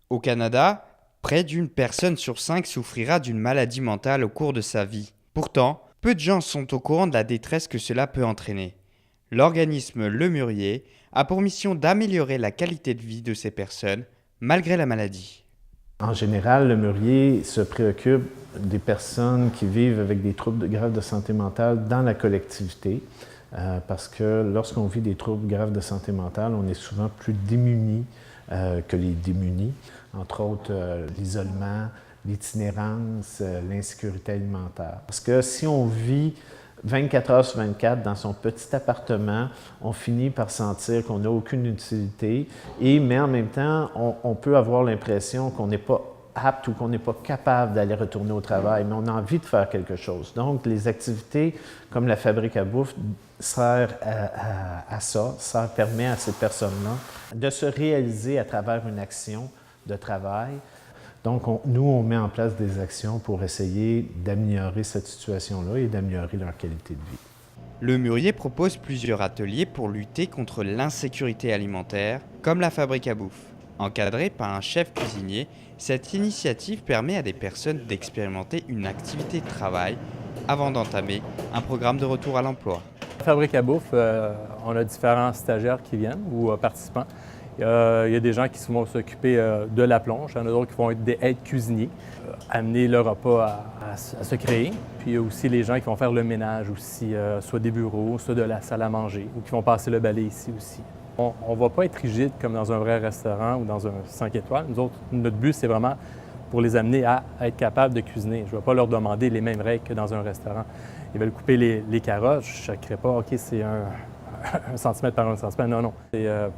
Au Canada, près d'une personne sur 5 souffrira d'une maladie mentale au cours de sa vie. Pourtant, peu de gens sont au courant de la détresse que cela peut entraîner. L'organisme Le Mûrier a pour mission d'améliorer la qualité de vie de ces personnes malgré la maladie. En général, le Mûrier se préoccupe des personnes qui vivent avec des troubles graves de santé mentale dans la collectivité, parce que lorsqu'on vit des troubles graves de santé mentale, on est souvent plus démunis que les démunis, entre autres l'isolement, l'itinérance, l'insécurité alimentaire. Parce que si on vit 24 heures sur 24 dans son petit appartement, on finit par sentir qu'on n'a aucune utilité, mais en même temps, on peut avoir l'impression qu'on n'est pas apte ou qu'on n'est pas capable d'aller retourner au travail, mais on a envie de faire quelque chose. Donc, les activités comme la fabrique à bouffe servent à ça. Ça permet à ces personnes-là de se réaliser à travers une action de travail. Donc, nous, on met en place des actions pour essayer d'améliorer cette situation-là et d'améliorer leur qualité de vie. Le Mûrier propose plusieurs ateliers pour lutter contre l'insécurité alimentaire, comme la fabrique à bouffe. Encadrée par un chef cuisinier, cette initiative permet à des personnes d'expérimenter une activité de travail avant d'entamer un programme de retour à l'emploi. La fabrique à bouffe, on a différents stagiaires qui viennent ou participants. Il y a des gens qui vont s'occuper de la plonge, il y en a d'autres qui vont être des aides cuisiniers, amener le repas à se créer. Puis il y a aussi les gens qui vont faire le ménage aussi, soit des bureaux, soit de la salle à manger, ou qui vont passer le balai ici aussi. On ne va pas être rigide comme dans un vrai restaurant ou dans un 5 étoiles. Nous autres, notre but, c'est vraiment pour les amener à être capables de cuisiner. Je ne vais pas leur demander les mêmes règles que dans un restaurant. Ils veulent couper les carottes, je ne crée pas, OK, c'est un centimètre par un centimètre. Non, non.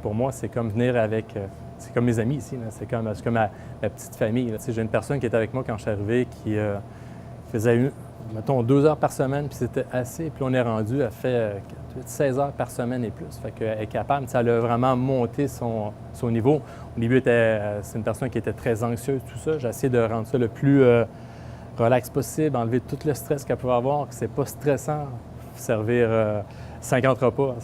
Pour moi, c'est comme venir avec... c'est comme mes amis ici. C'est comme ma petite famille. J'ai une personne qui était avec moi quand je suis arrivé qui faisait, mettons, 2 heures par semaine, puis c'était assez. Puis on est rendu, elle fait 16 heures par semaine et plus. Fait qu'elle est capable. Elle a vraiment monté son niveau. Au début, c'est une personne qui était très anxieuse, tout ça. J'ai essayé de rendre ça le plus relax possible, enlever tout le stress qu'elle pouvait avoir, que c'est pas stressant servir 50 repas.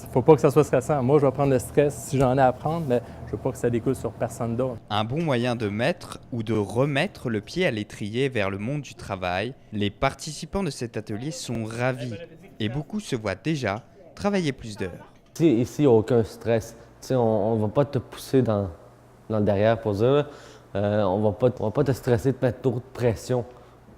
Il ne faut pas que ça soit stressant. Moi, je vais prendre le stress si j'en ai à prendre, mais je ne veux pas que ça découle sur personne d'autre. Un bon moyen de mettre ou de remettre le pied à l'étrier vers le monde du travail. Les participants de cet atelier sont ravis et beaucoup se voient déjà travailler plus d'heures. Ici, il n'y a aucun stress. On ne va pas te pousser dans le derrière pour dire on va pas te stresser, te mettre trop de pression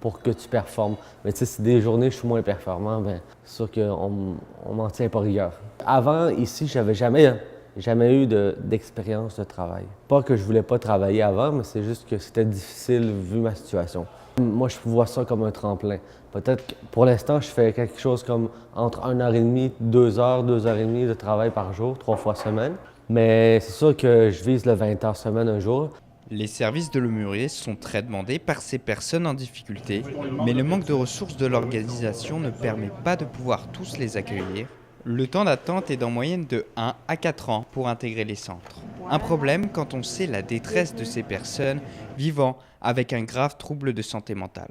pour que tu performes. Mais si des journées je suis moins performant, bien, c'est sûr qu'on ne m'en tient pas rigueur. Avant, ici, j'avais jamais eu d'expérience de travail. Pas que je voulais pas travailler avant, mais c'est juste que c'était difficile vu ma situation. Moi, je vois ça comme un tremplin. Peut-être que pour l'instant, je fais quelque chose comme entre 1h30, 2 heures, 2h30 de travail par jour, 3 fois semaine. Mais c'est sûr que je vise le 20 heures semaine un jour. Les services de Le Mûrier sont très demandés par ces personnes en difficulté, mais le manque de ressources de l'organisation ne permet pas de pouvoir tous les accueillir. Le temps d'attente est d'en moyenne de 1 à 4 ans pour intégrer les centres. Un problème quand on sait la détresse de ces personnes vivant avec un grave trouble de santé mentale.